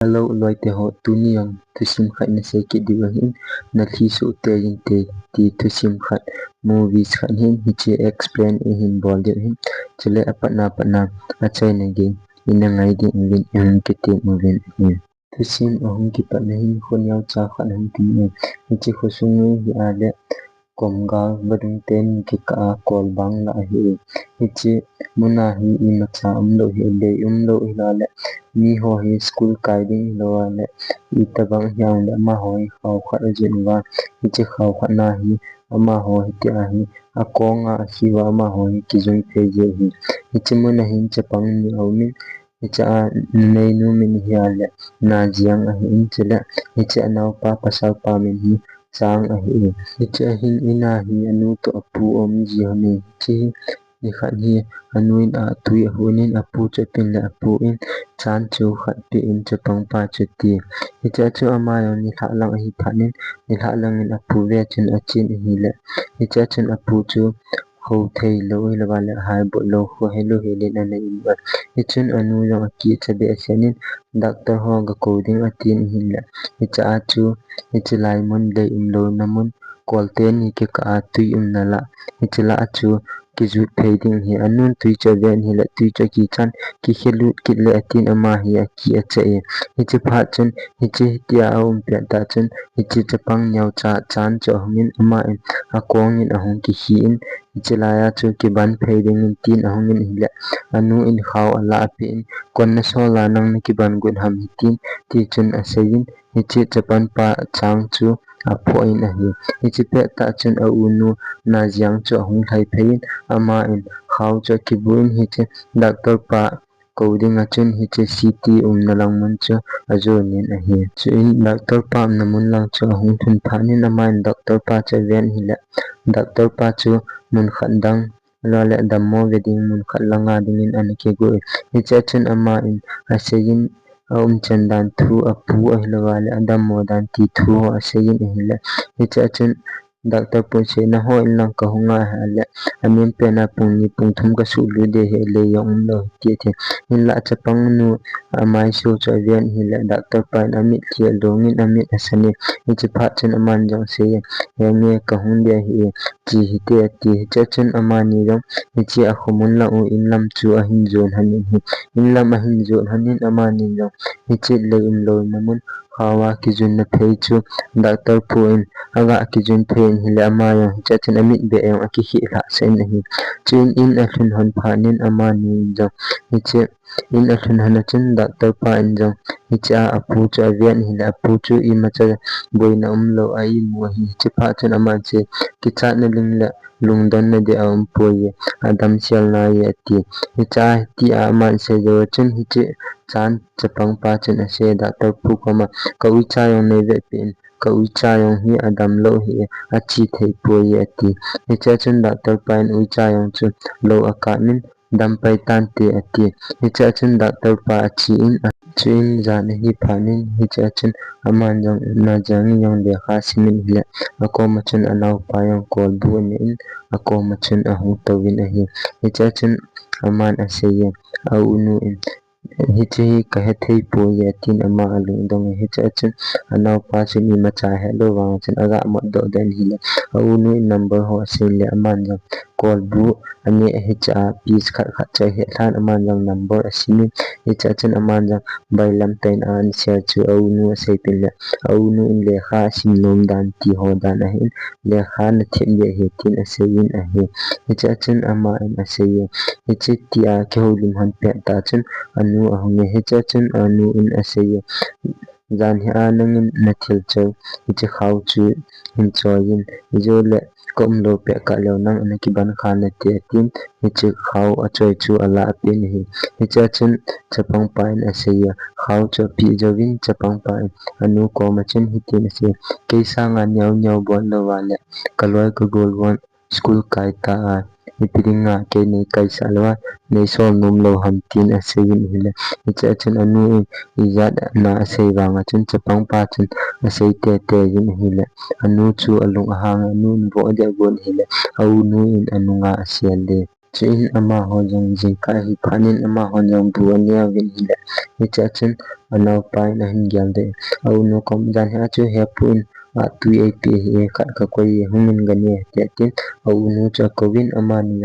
Hello loi te ho tu ni yong tu sim khat na se ki di hin na thi su te yin te ti tu sim khat movies khat hin hi che explain hin bol de hin chele apna a chai na ge ina ngai di in ke te movie hin tu sim ahum ki pa na hin khon yaw cha khat han ti ne hi che kho sung hi a le komga badung ten ki ka kol bang la hi hi muna hi I macha lo hi le lo la le mi ho hi school kai ding lo le I tabang yang le ma ho hi khaw khat jin wa hi khaw khat na hi ama ho hi ti a hi a konga hi wa ma ho hi ki jung pe je hi muna hi chapang ni au min hi nei nu min hi ale na jiang a hi chele hi anau pa pasal pa min hi sang a hi hin ina hi anu to apu om ji hone ni khat hi anuin a tui hunin apu che pin le apu in chan chu khat pi in chapang pa che ti hi chu ama yo ni thak lang hi phanin ni thak lang in apu ve chin achin hi le hi chen apu chu ho thei lo le ba le hai bo lo ho hello he le na in ba hi chen anu yo ki che be senin doctor ho ga coding atin hi le hi chu hi lai mon de in lo na mon kolten hi ke ka tui na la hi la chu ki zu phei ding hi anun tui che ven hi la tui che ki chan ki khelu ki le atin ama hi a ki a che hi pha chen hi tia pe ta chen hi chapang nyau cha chan cho min ama in a kong in a hong ki hi in hi la ya chu ki ban phei ding in tin a hong in hi le anu in khaw ala pe in kon na so la nang ki ban gun ham hi tin ti chen a sein hi chapan pa chang chu a pho in a hi pe ta chen a unu na jiang chu hong thai phein ama in khaw cho ki buin hi doctor pa coding a chen hi CT na lang mun chu ajo nin a hi chu in doctor pa na mun lang chu hong thun phanin ama in doctor pa che ven hi la doctor pa chu mun khandang la le dammo wedding mun khalanga ding in an ke go hi chen ama in a sein chandan thu apu ahlawa le adam modan ti thu a sein hi la hi chen doctor po che na ho in lang ka hunga ha le amin pe na pung ni pung thum ka su lu de he le yong lo ti the in la chapang nu amai so cha ven hi le doctor pa na mi thi dong in amit asani hi pha chen aman jong se ye nge ka hun de hi chi hi te ti chen amani jong hi a khumun la u in lam chu a hin zon hanin hi in lam a hin zon hanin amani jong hi le in lo namun hawa ki jun na phei chu doctor pu in aga ki jun phen hi le ama yo chen amit be yo ki hi la sen hi chin in a thun hon phanin amani jong hi in a thun hana chen doctor pa in jong hi apu cha vian hi la apu chu I ma cha boina lo ai mu hi pha chen ama che ki cha na ling la lungdon na de po ye adam sial na ye ti hi ti a man se jo chen hi chan chapang pa chen a se doctor pu koma ka wi cha yong ne ve pin ka wi cha yong hi adam lo hi a chi thei po ye ti hi chen doctor pa in wi cha yong chu lo aka min dam pai tan te ati hi chen doctor pa chi in chin jan hi phanin hi chen aman jong na jang yong de kha simin le ako ma chen anau pa yong kol bu ne in ako ma chen a hu to win a hi chen aman a se ye au nu in hi ka he thei po ye tin ama alung dong hi chen anau pa chen I ma cha hello wa chen aga ma do den hi le au nu number ho se le aman jong kol bu ani hi peace khat khat cha he than aman jong number asini hi chen aman jong bai lam tain an share chu au nu se pin le au nu in le kha sim nom dan ti ho dan a hin le kha na thim ye he tin a se in a hi chen ama in a se ye hi ti a ke ho lim han pe ta chen anu a hong hi chen anu in a se ye jan hi a nang in na thil chau hi khaw chu in choin jo le kom lo pe ka lo nang na ki ban kha na te tin hi khaw a choi chu ala pin hi chen chapang pa in a se ye khaw cho pi jo win chapang pa anu ko ma chen hi tin se ke sa nga nyau nyau bon lo wa le kaloi ko gol won school kai ta a ipiringa ke nei kai salwa nei so num lo ham tin a se in hi le hi chen anu izat na se wa nga chen chapang pa chen a se te te yin hi le anu chu alung hang anu bo de gon hi le au nu in anu nga sial de Chuin ama hojong jingka hi phanin ama hojong buania win hile hicha chun anau pai na hin gyal de au no kom jan ha chu he puin a tu ai pi hi khat ka koi humin gani te tin au nu cha kovin ama ni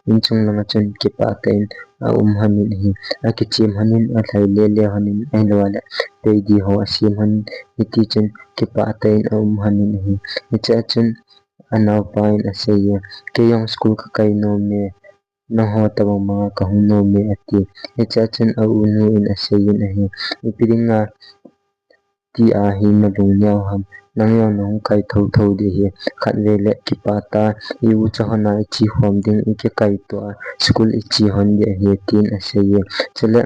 in chung langa chun ki pa ten a hanin hi a ki chim hanin a thlai le le hanin ai lo le pe di ho asim han iti chun ki pa ten a hanin hi hicha chun anau pai na se ye ke yong school ka kai no me no ho tabang mga kahungno me ati hicha chun a unu in a sayin a hi ipiringa ti a hi malung nyaw ham nang yaw nong kai thau thau de hi khat ve le ki pata i u cha hona chi hom ding i ke kai to a school i chi hon de hi tin a saye chale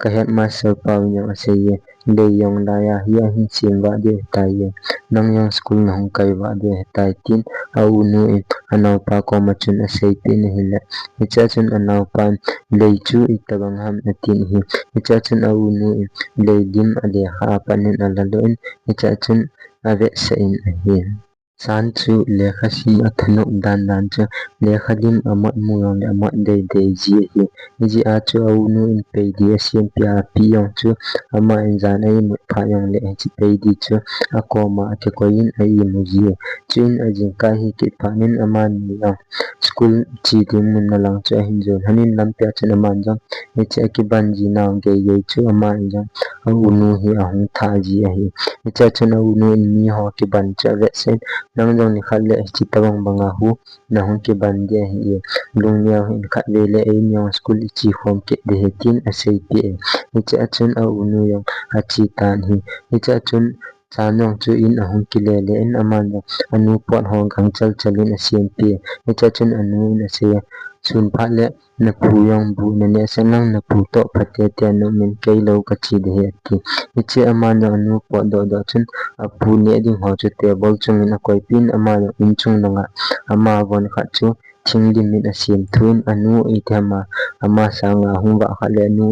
ka het ma sir paw nyang a saye le yong la ya hi a hin sim wa de tai ye nang yang school na hong kai wa de tai tin a unu in anau pa ko ma chun a sei pin hi le hicha chun anau pan lei chu i tabang ham na tin hi hicha chun a unu in lei dim a le ha panin a la lo in hicha chun a ve sa in a hi san chu lekha sim a thanok dan dan chu lekha dim amat mu yong le amat dei dei ji hi ji a chu a unu in pe di a sim pia pi yong chu ama in zan ai mu pha yong le chi pe di chu a ko ma ke ko in ai mu ji chin a jing ka hi ki phanin ama ni yong school chi ding mun na lang cha hin jon hanin lam pya chen man jang he che ki ban ji naw ge ye chu ama in jang a unu hi a hung tha ji a hi he cha chen a unu in mi ho ki ban cha ve sen nang jong ni khat le chi tabang banga hu na hung ki ban de hi ye lung nya hin khat ve le ai nyong school chi hom ke de he tin a sei pi he cha chen a unu yong a chi tan hi he cha chen chanong chu in a hung ki le le in aman anu pot hong gang chal chalin a sim pi he cha chen anu in a se chun pha le na pu yong bu na ne sanang na pu to phate te no min kei lo ka chi de he ti he che aman anu pot do do chun a pu ne ding ho chu table chung in a koi pin ama in chung langa ama won kha chu thing lim in a sim thun anu i thama ama sanga hung wa kha le nu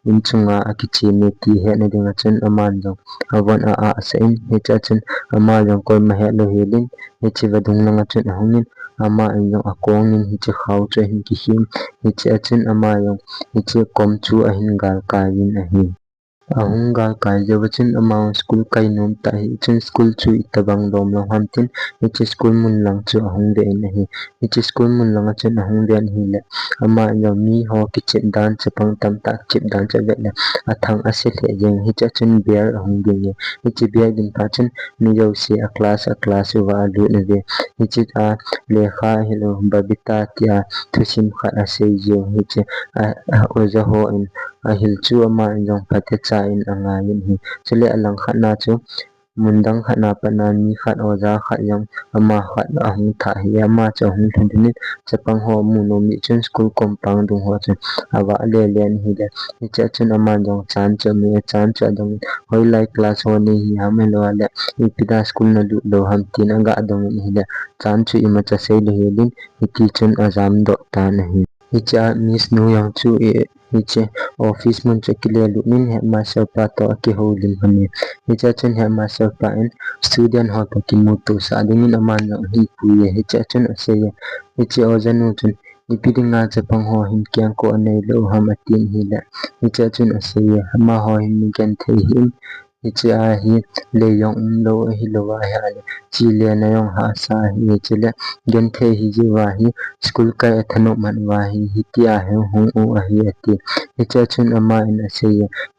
in chunga a ki chi me ti he na ding a chun aman jong awon a sa in he cha chun ama jong koi ma he lo he lin he chi wa dung langa chun hungin ama in jong akong in hi chi khaw chu hin ki him hi cha chun ama jong hi chi kom chu a hin gal ka yin a hi ahunga kai jawachin amount school kai nom ta hi chin school chu itabang dom lo ham tin ich school mun lang chu ahung de na hi ich school mun lang chu ahung de hi le ama yo mi ho ki chin dan chapang tam ta chip dan cha ve le athang ase le jeng hi cha chin bear ahung de ni ich bear din pa chin ni yo si a class wa lu ne de ich a le kha hi lo babita tia thusim kha ase je hi che a oza ho in a hil chu ama jong phathe cha in anga yin hi chule alang khat na chu mundang khat na pa na mi khat oza khat yong ama khat ahung tha hi ama cha hung thun ni chapang ho mu no mi chun school compound dung ho chu awa le len hi de hi cha chun ama jong chan cha me chan cha dong hoi lai class ho ni hi ha me lo le i pida school na lu lo ham tin anga dong hi de chan chu i ma cha sei le hi din hi ti chun azam do ta na hi hi cha miss nu yang chu hi che office mun chakile lu min he master pa to ki ho lim hane hi cha chen he master pa in student ho to ki mu to sa ding in aman no hi pu ye hi cha chen ase ye hi che ozanu chun ni pidinga chapang ho hin kyang ko nei lo ham atin hi la hi cha chen ase ye ma ho hin gan the him hi cha hi le yong lo hi lo wa ha le chi le na yong ha sa hi che le gan the hi ji wa hi school ka thano man wa hi ti a he hung u a hi ati hi cha chun ama in a se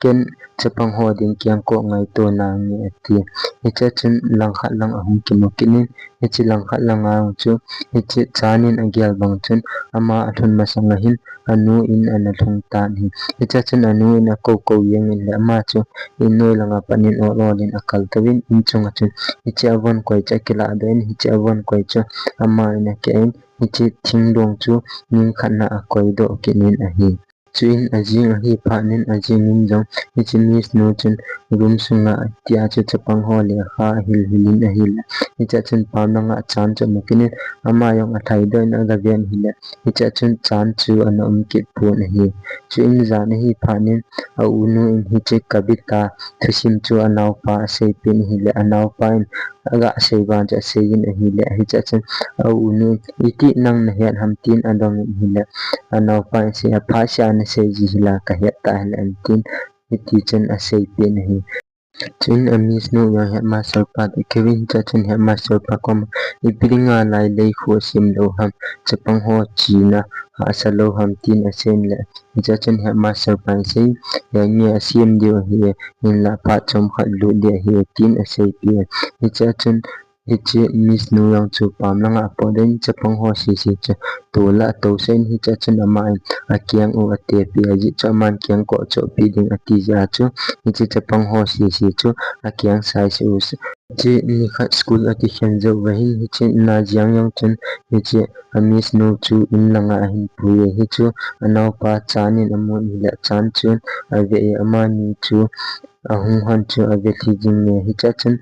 ken chapang ho ding kyang ko ngai to na ngi ati hi cha chun lang khat lang ahum ki mo kinin hi chi lang khat lang ang chu hi chi chanin a gyal bang chun ama athun ma sanga hin anu in ana thung ta ni hi cha chun anu in a ko yeng in le ma chu in noi langa panin o lo din akal tawin in chunga chun hi chi avon koi cha kila den hi chi avon koi chu ama in a ke hi chi thing dong chu ning khat na a koi do kinin a hi chuin ajing a hi phanin ajing in jong hi chi mis no chun room sunga tia chu chapang ho le kha hilin a hil hi cha chun pam na nga chan chu mukinin ama yong a thai do na ga ven hi le hi cha chun chan chu an ki pu na hi chuin za na hi phanin a unu in hi chi kabita thusim chu anaw pa se pin hi le anaw pa in aga seiba ja seyin ahile hicha chen au unu iti nang na hiat hamtin adong hile anau pa se phasha na se ji hila ka hiat ta hile antin iti chen asei pe nahi chen amis no ya hiat master pa kevin cha chen hiat master pa kom ipiringa lai lei kho sim lo ham chapang ho china asalo ham tin asen le hicha chen hiat master pa se ya nge asim dio hi in la pa chom khat lu de hi tin asei pe hicha chen hichi miss nu yang chu pam langa po den chapang ho si si cha tola to sen hicha chen amai akyang u ate pi aji chaman kyang ko cho pi ding ati ja chu hichi chapang ho si si chu akyang sai se us chi ni khat school ati khen jo wahin hichi na jiang yang chen hichi miss nu chu in langa hin pu ye hi chu anau pa chanin amun hi la chan chun ave amani chu ahung han chu ave thi jing ne hicha chen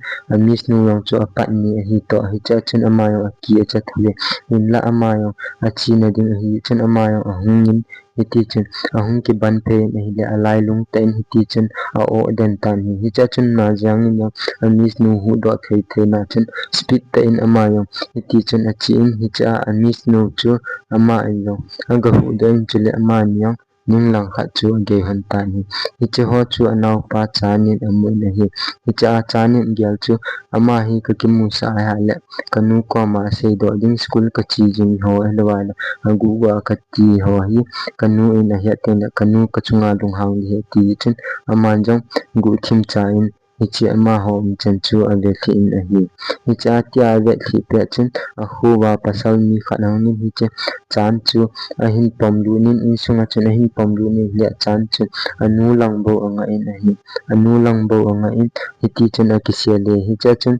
miss nu yang chu apat ni hi to hicha chen amayo aki acha thule in la amayo achi na ding hi chen amayo ahung nin hiti chen ahung ki ban pe hi le alai lung ten hiti chen a o den tan hi hicha chen na jang ni miss nu hu do thei thei na chen speed ta in amayo hiti chen achi in hicha miss nu chu ama ayo aga hu den chule ama nyang ning lang khat chu ge han ta ni hicha ho chu anau pa chanin amun na hi hicha chanin gyal chu ama hi ka kimu sa ha le kanu ko ma se do ding school ka chi jing ho helwala agu wa ka ti ho hi kanu in a hiat ten kanu ka chunga dung hang hi ti chen aman jong gu thim cha in hichi ama ho chen chu ave thi in a hi hicha tia ve thi pe chen a hu wa pasal mi khanang ni hiche chan chu a hin pom lu nin in sunga chen a hin pom lu ni le chan chu anu lang bo anga in a hi anu lang bo anga in hiti chen a kisele hicha chen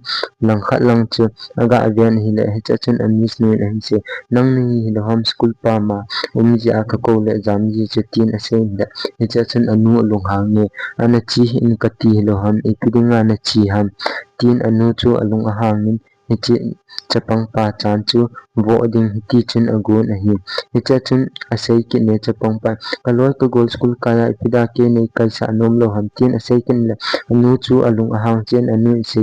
lang khat lang chu aga avian hi le hicha chen amis nu in se nang ni hi le home school pa ma ji aka ko le jam ji chu tin ase le hicha chen anu lung hang ne ana chi in ka ti lo ham ipidinga na chi ham tin anu chu alung a hang nin hichi chapang pa chan chu vo ding hiti chen agun a hi hicha chen asei ki ne chapang pa kaloi ka gold school ka ya ipida ke nei kai sa nom lo ham tin asei kin le anu chu alung a hang chen anu se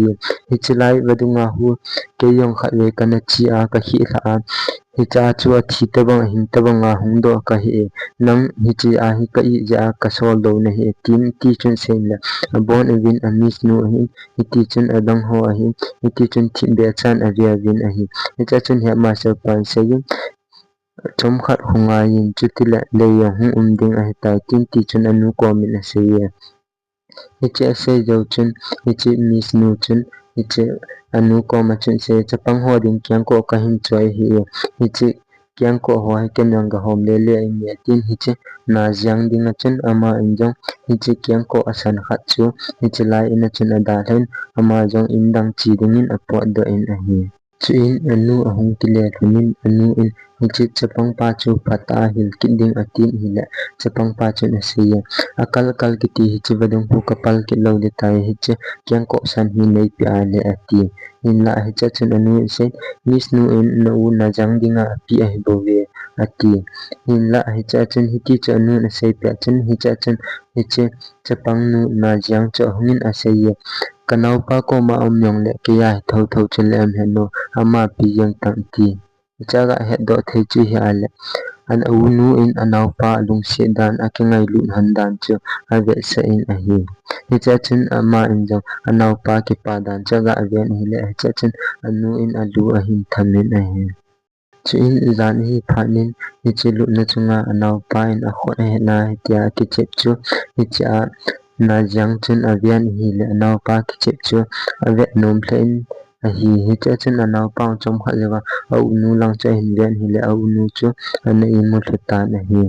hichilai wadunga hu ke yong khat we kana chi a ka hi tha hicha chu a thi ta bang hin ta bang a hung do ka hi nang hichi a hi ka i ja ka sol do na hi tin ti chun sen la bon evin a miss nu hi hiti chun adang ho a hi hiti chun thi be chan a via vin a hi hicha chun he ma sa pan se yin chom khat hunga yin chu ti la le ya hu ding a hi ta tin ti chun anu ko min a se ye hichi a se jo chun hichi miss nu chun hichi anu ko ma chun se chapang ho ding kyang ko ka hin choi hi hichi kyang ko ho ken yang ga hom le le nge tin hichi na jiang ding a chun ama injong hichi kyang ko asan khat chu hichi lai in a chun ada hen ama jong in dang chi ding in apo do in a hi chu in anu ahung ki le thunin anu in hichi chapang pa chu phata hil ki ding atin hi le chapang pa chun a se ye akal kal ki ti hichi wadung hu kapal ki lo de tai hichi kyang ko san hi nei pi a le ati in la hicha chun anu se miss nu in no na jang dinga pi a hi bo ve ati in la hicha chun hiti chu anu na se pi chun hicha chun hichi chapang nu na jang chu hungin a se ye kanau pa ko ma om yong le ke ya thau thau chun le am hen no ama pi yang tang ti hicha ga he do thei chu hi ale an unu in anau pa lung se dan akengai lu han dan chu ave sa in a hi hicha chun ama in jong anau pa ki pa dan chaga aven hi le hicha chun anu in alu a hin thamin a hi chu in zan hi phanin hichi lu na chunga anau pa in a kho he na tia ki chep chu hichi a na jang chun avian hi le anau pa ki chep chu ave nom thlein a hi hicha chun anau pa chom kha lewa au nu lang cha hin ven hi le au nu chu ana i mu thta na hi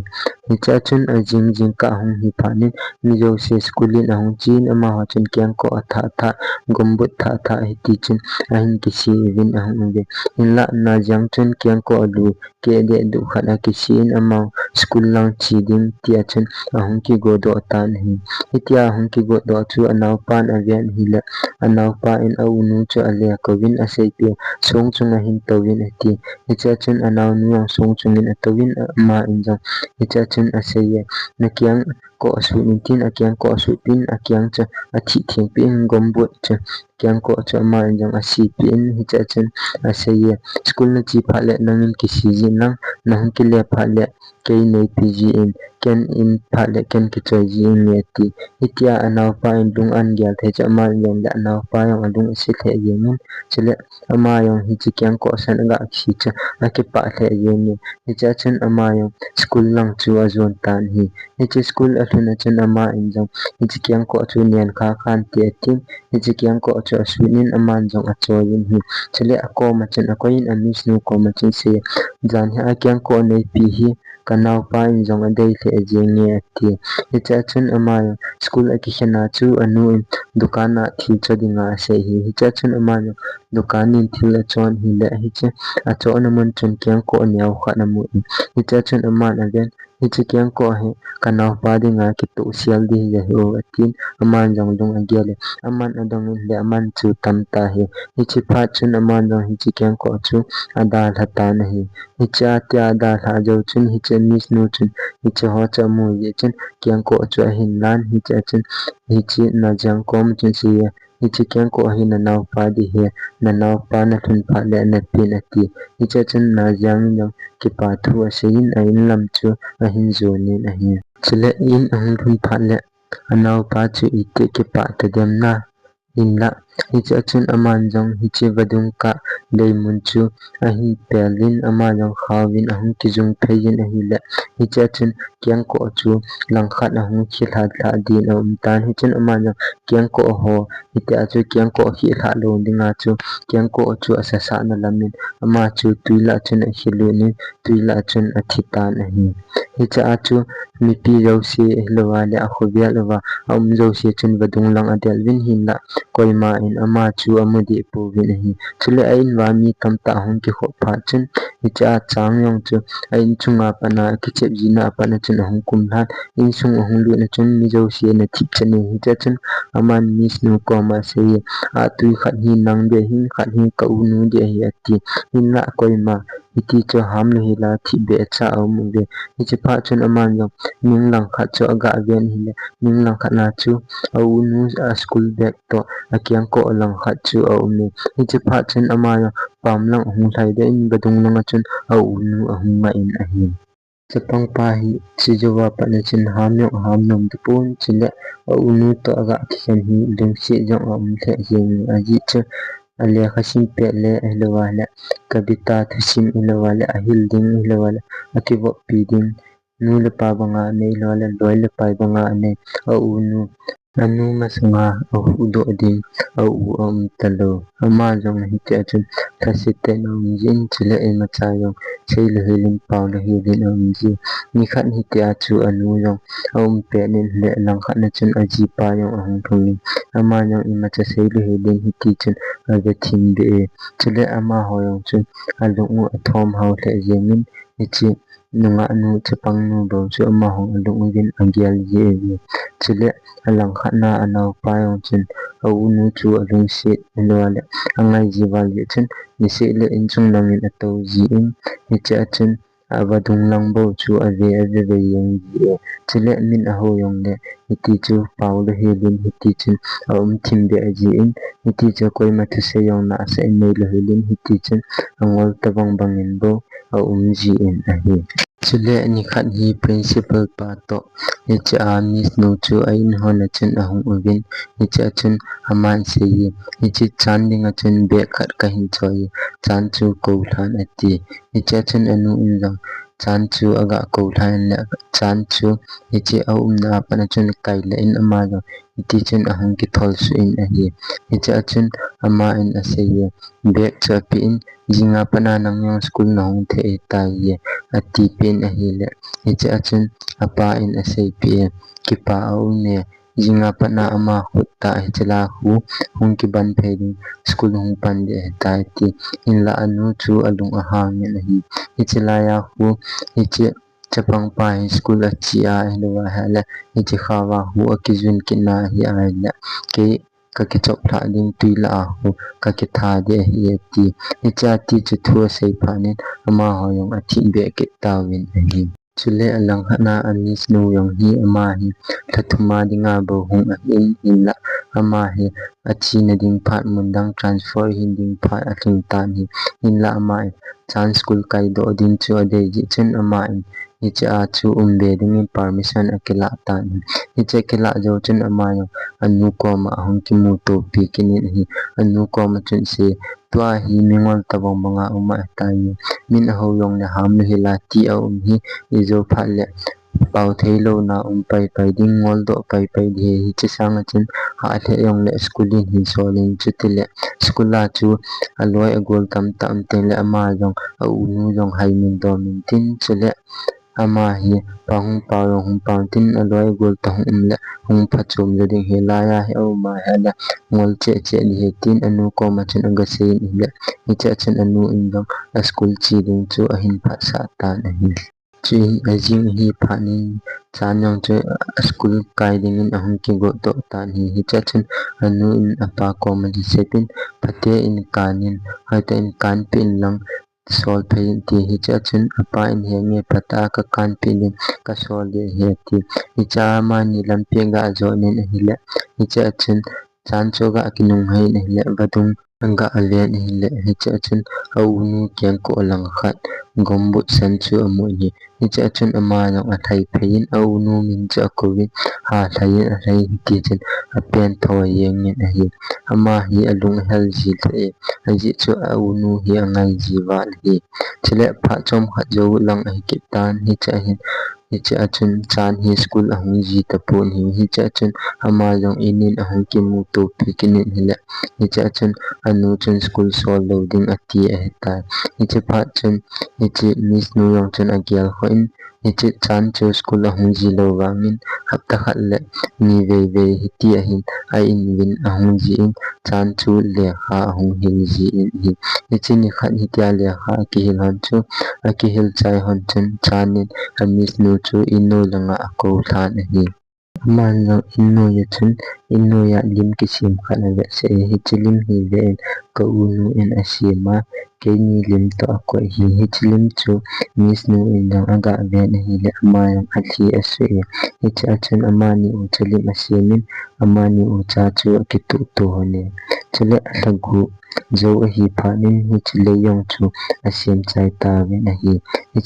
hicha chun a jing jing ka hung hi phanin mi jo se schoolin a hung chin ama ha chun kyang ko atha tha gombut tha tha hi ti chun a hin ki si vin a hung ve in la na jang chun kyang ko alu ke de du khana ki sin ama school lang chi ding ti a chun a hung ki go do ta na hi hitia hung ki go do chu anau pan avian hi le anau pa in au nu chu ale ko win a sei pi song chung a hin to win ati hicha chun anau nu ang song chungin a to win ma in jong hicha chun a sei ye na kyang ko asu nintin akyang ko asu pin akyang cha athi thing pin gombot cha kyang ko cha ama jong asi pin hi cha chen aseye school na chi phale nangin kisiji nang nang ki le phale kei nei pgn ken in phale ken ki choji in yeti itia anaw pa in dung an gyal the cha ama jong da anaw pa yong adung si the yemin chile ama yong hi chi kyang ko san ga khi cha akipa the yemi hi cha chen ama yong school lang chu azon tan hi hi school athuna chen ama injong hi kyang ko chu nian kha khan te ting hi kyang ko chu asunin aman jong achoyin hi chile ako ma chen akoin amis nu ko ma chen se jan ha kyang ko nei pi hi kanau pa injong adei the jenge ati hi cha chen ama yong school akishana chu anu in dukana thi chodinga se hi cha chen ama yong dukanin thil achon hi le hi che achon amon chen kyang ko niaw kha namu hi cha chen ama again hi kyang ko he kanau pa dinga ki to sial di je ho atin aman jong dong agele aman adong le aman chu tam ta he hi pha chen aman jong hi kyang ko chu ada thata na hi cha tia da tha jo chen hi chen mis nu chen hi ho cha mu ye chen kyang ko chu hin lan hi cha chen hi na jang kom chen si ye hi kyang ko hi na naw pa di he na naw pa na thun pha le na pi na ti hi cha chen na jang jong ki pa thu asin ain lam chu ahin zo ni na hi chile in ahun thun pha le anaw pa chu ite ki pa ta dem na in la hi cha chen aman jong hi vadung ka leimun chu ahin pelin ama jong khawin ahun ki jung phein ahi le hi cha chen kyang ko chu lang khat ahun khi tha tha din tan hi chen ama jong kyang ko ho hi ta chu kyang ko hi tha lo dinga chu kyang ko chu asa sa na lamin ama chu tuila chen a hilu ni tuila chen athitan ahi hi cha chu mi pi jo si hlowa le a khobia lowa jo si chen vadung lang adel win hin la koima in ama chu amudi pu win hi chule ain wa mi tam ta hon ki kho pha chen hi cha chang yong chu ain chunga pana ki chep jina pana chen hong kum la in sung hong lu na chen mi jo si na thip chen hi cha chen aman mis nu ko ma se a tui khat hi nang de hin khat hi ka u nu de hi ati hin la koima iti cho ham lo hi la thi be cha au mu de hi chi pha chen aman jong ning lang khat cho aga ven hi le ning lang khat na chu au nu a school bag to akyang ko lang khat chu au me hi chi pha chen ama yo pam lang hung thai de in badung lang chun au nu ahung ma in ahi chapang pa hi chi jowa pa na chin ham nom de pon chile au nu to aga khen hi ding si jong am the jing aji chu ale khasim pe le helwa le kabita thusim ilwa le ahil ding ilwa le akibo pi ding nu le pa banga ne lo le loi le pa banga ne au nu anu masunga au do din au talo ama jong hi cha chen thasite no jin chile e ma cha yong sei le helin pa le helin ji ni khat hi tia chu anu yong pe nen le lang khat na chen aji pa yong ahung thulin ama yong i ma cha sei le helin hi ti chen aga thim de chile ama ho yong chu alung athom hau le yemin hi nunga nu chapang nu do chu ama hong alung gin angyal ye chile alang khana anaw pa yong chen au nu chu alung se enwale angai jiwal ye chen ni se le in chung nangin ato ji in ni cha chen abadung lang bo chu ave ve yong ji chile min a ho yong le iti chu paul le helin hiti chen thim de ji in hiti chu koi ma thu se yong na se nei le helin hiti chen angol tabang bangin bo ji in ahi chile ni khat hi principal pa to hi cha miss no chu ain hona chen ahung ugin hi cha chen aman se yi hi chi chan ding a chen be khat ka hin choi chan chu ko than ati hi cha chen anu in jang chan chu aga ko than le chan chu hi chi au na pa na chen kai le in ama lo ti chen ahung ki thol su in a hi cha chen ama in a se yi be cha pi in jinga pana nang yong school nong the ta ye ati pen a hi le hi cha chen apa in a se pi ki pa au ne jinga pana ama hutta chela hu hung ki ban phei school hung pan de ta ti in la anu chu alung a hang ne hi hi chela ya hu hi che chapang pa school a chi a helwa hala hi che khawa hu akizun kina hi a la ke ka ki chok tha ding tuila a hu ka ki tha de hi ti hi cha ti chu thu sei phanin ama ho yong a thi be ke tawin hi chule alang hana anis nu yong hi ama hi thathuma dinga bo hung a in hinla ama hi achi na ding phat mundang transfer hin ding phat aking tan hi hinla ama chan school kai do din chu ade ji chen ama hicha a chu umbe ding permission akela tan hicha kela jo chen ama yo anu ko ma hung ki mu to pi kinin hi anu ko ma chun se twa hi mingol tabong banga uma tai min ho yong na ham hila ti a hi izo phalle pau thailo na pai pai ding ngol do pai pai de hi chi sang chin ha the yong le schoolin hi solin chutile skula chu aloi agol tam tam tele ama jong a unu jong hai min do min tin chule ama hi pahung pau yong hung pau tin aloi agol ta hum le hung phachum le ding he la ya he o ma ha la ngol che che ni he tin anu ko ma chen anga se ni le ni cha chen anu in jong a school chi ding chu a hin pha sa ta na hi chi ajing hi phanin chanyong che school kai ding in ahung ki go to tan hi cha chen anu in apa ko ma di sepin phate in kanin hata in kan pin lang sol phain ti hi cha chen apa in he nge pata ka kan pin ka sol de he ti hi cha ma ni lam pe ga jo nen hi le hi cha chen chan cho ga kinung hai ne le badung anga alen hi le hi cha chen au nu kyang ko lang khat gombut san chu amu ni hi cha chen ama no a thai phein au nu min cha ko wi ha thai a thai ti chen a pen tho yeng ni a hi ama hi alung hel ji the a ji chu au nu hi angai ji wa hi chile pha chom kha jo lang a ki tan hi cha hin hi cha chen chan hi school a hung ji ta pon hi cha chen ama jong inin a hung ki mu to phi kinin hi le hi cha chen anu chen school sol loading ati a ta hi cha pha chen hi chi miss nu yong chen a gyal khoin hi chi chan chu school a hung ji lo wangin hapta khat le ni ve ve hi ti a hin a in win a hung ji in chan chu le kha a hung hin ji in hi chi ni khat hi tia le kha ki hil hon chu a ki hil chai hon chen chanin a miss nu chu inu langa a ko than a hi man lo inu ya chen inu ya lim ki sim khat na ve se hi chi lim hi ve ka unu in a sima ke ni lim to a ko hi chi lim chu miss nu in dang aga ve na hi le ama yang a thi a se hi cha chen ama ni u chalim a semin ama ni u cha chu ki tu to ne chule a thagu zo a hi phanin hi chile yong chu a sem chai ta ve na hi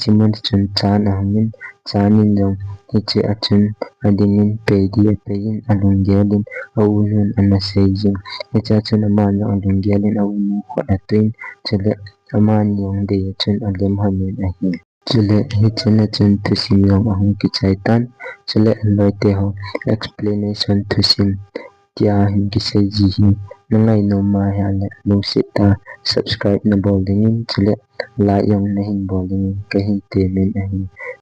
chi mon chun chan a hangin chanin jong hi chi a chun adingin pe di a pein alung gelin au nun ana seijing hi cha chun ama no alung gelin au nu kho a twin chule ama ni yong de chun alem hamin a hi chule hi chuna chun tu sim yong ahung ki chai tan chule loi te ho explanation tu sim tia hin ki se ji hi nangai no ma ha le lu sita subscribe na bol ding chule la yong na hin bol ding ka hin te men a hi